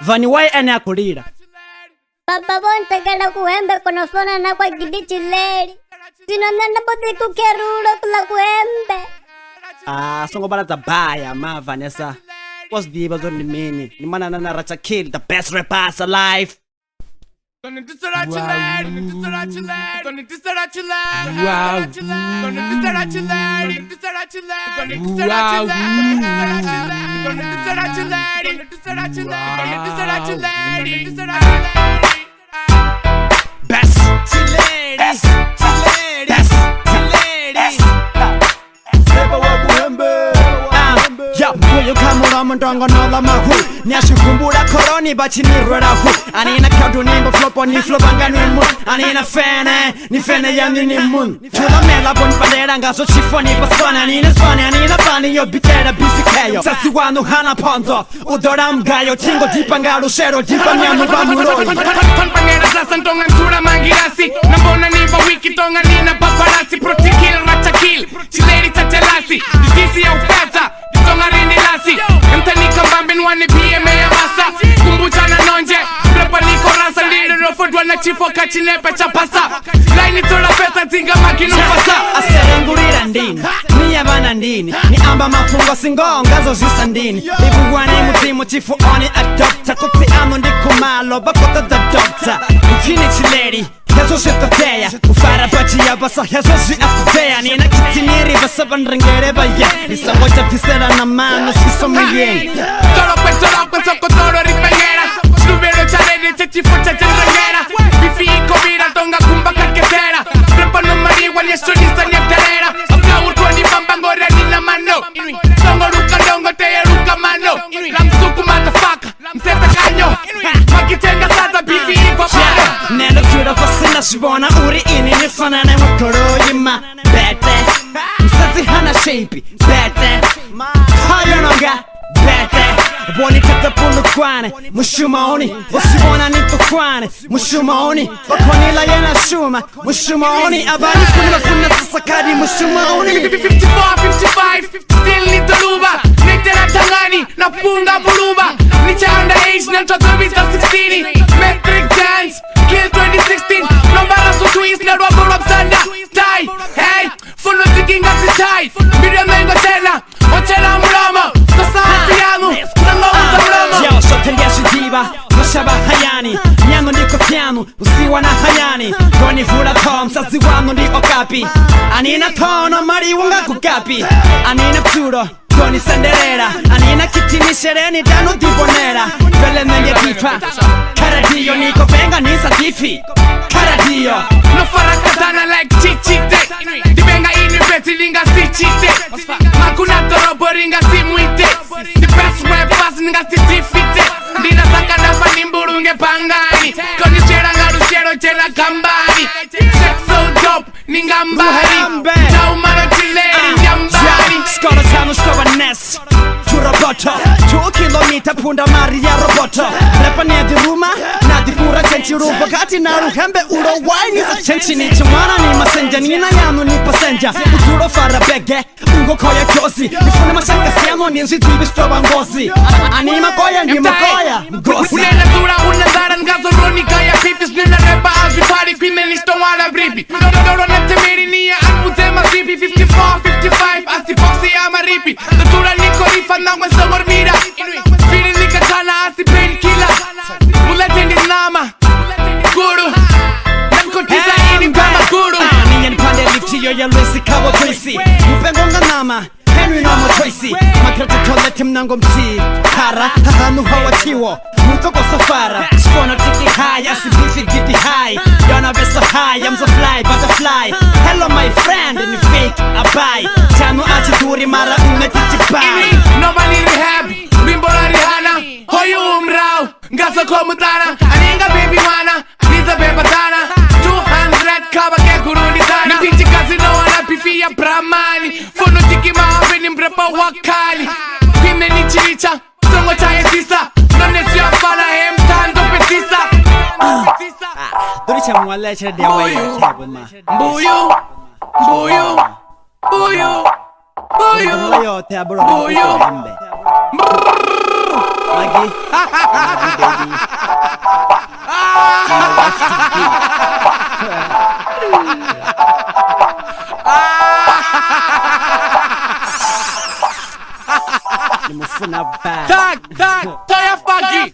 Vani wai ane akulira. Baba bonte kada kuembe kono sona na kwa gidichi lady. Sinonana bote kukerulo kula kuembe. Songo bala zabaya ma Vanessa. What's the evil on the mini? Ni mana na racha kill the best rappers alive. Gonna do so that you lad, gonna do so that you lad, gonna do so that you lad, Wow. gonna do so that you lad, gonna do so that you lad, gonna do so that you lad, gonna do so that you lad, gonna do so that you lad, gonna do so that you lad, gonna do so that you lad. Best lady, best lady, best lady. Seba wa kuembe. Ya boyo kamura mndongo nola mahu. Nyashukumbura koroni bachi ni rarahu. Anina kaudu nimbo flopo ni flopanga ni mun. Anina ni fene ya ni mun. Tula mela bon padera ngaso chifoni paswana. Anina swani anina bani yo bitera bisikeyo. Sasi wanu hana ponzo. Udoram gayo tingo dipangaro shero dipanyanu bamuro. Pangera sasa ntonga ntura mangirasi. Nambona nimba wiki tonga nina paparazzi. Protikil rachakil. Chileri chachalasi. Difisi ya upeta. Tonga rini lasi. Mtani kambambe nwane PMA ya masa. Kumbucha na nonje. Prepa niko rasa. Lili rofodwa na chifo kachinepe chapasa. Laini tola pesa tinga makinu fasa. Aserengurira ndini ni yabana ndini ni amba mafungo singonga zo zisa ndini ibugwane mutimu chifu oni adopta kuti ano ndikumalo bakota the doctor mchini chileri hezo shitoteya ufara bachi ya basa hezo zi akuteya nina kitiniri basa bandringere baya nisangoja pisera na mano siso miyen Tolo pe soko tolo ripengera. Sluvero charene te chifo chachendrengera. Bifi comida tonga kumba kaketera. Prepa no marihuana ni sonista ni terera. Aka urkoni bambangore ni na mano. Tongo ruka dongo te ruka mano. Lamsuku motherfucker. Msepe kanyo. Makitenga sasa bifi papano. Nelo tura fasina shibona uri ini nifana na mkoro yima bete Msazi hana shape bete Hayo nonga bete Boni tata pulu kwane Mushumaoni Wasibona nito kwane Mushumaoni Wakonila yena shuma Mushumaoni Abani funa sasakadi Mushumaoni 54, 55 Still need the luba Nitera tangani Na punga buluba Nicha underage Nanto vista 16 Metric dance Kill 2016 Nombara su twist Nerwa bulab sanda Tai Hey Funo zikinga zitai Miriam mengo tena Ochela mulama Sasa piano Sango usamulama Yo, shotelia shidiba Mashaba hayani Nyano niko piano Usiwa na hayani Goni fura tom Sazi wano ni okapi Anina tono Mari wunga kukapi Anina psuro Goni senderera Anina kitini shereni Dano dibonera Vele menye pipa Karadio niko venga nisa tifi Karadio No fara katana like chichite Dibenga ini beti linga si chite Makuna torobo ringa si muite The best rappers ninga si tifite Dina saka nafa nimburunge pangani Koni chera ngarushero chera kambani Check so dope ninga mbari Taumaro chileri nyambari Skoro tano skoro nes Roboto 2 kilomita punda mari ya roboto Lepa nedi ruma Nadi pura chenchi rubo Kati na ruhembe uro waini za chenchi ni chumana ni masenja Nina yanu ni pasenja Uturo fara bege Ungo koya kyozi Nifune mashaka siyano ninzi tibi stroba ngozi Anima koya ni makoya Ngozi Unena tura unazara ngazo roni kaya pipis Nina repa azi pari kwime nisto wala bribi Doro na temeri niya anmuzema zipi 54, 55 Asi posi ama ripi Tura niko rifa nangwe sogor mira Firi nika tana asi painkiller Mulatendi nama Guru Namko tisa ini kama guru Ninyan pande lifti yo ya Luisi kawo Tracy Mupengonga nama Henry Nomo Tracy Makrata tole tim nango mti Hara hahanu hawa tiwo Mutoko safara Spono tiki high Asi beefy giddy high Yona beso high I'm so fly butterfly Hello my friend Ni fake abai Tanu achi duri mara ume titi bai Nobody rehab Bimbora Rihanna Hoyu umrao Ngaso komutana Aninga baby wana Niza bebatana 200 kaba ke kuruni sana Nitichi kazi no wana pifi ya bramani Fono tiki mahawe ni mrepa wakali Pime ni chiricha Songo chaye tisa Nonesi ya fana hem tando petisa Duri cha mwale cha dewa ya chebo ma Mbuyu Mbuyu Mbuyu Mbuyu Mbuyu te aburo Mbuyu Mbuyu Maggie, baby. Nimefuna bad. Tag, Toya Fagi.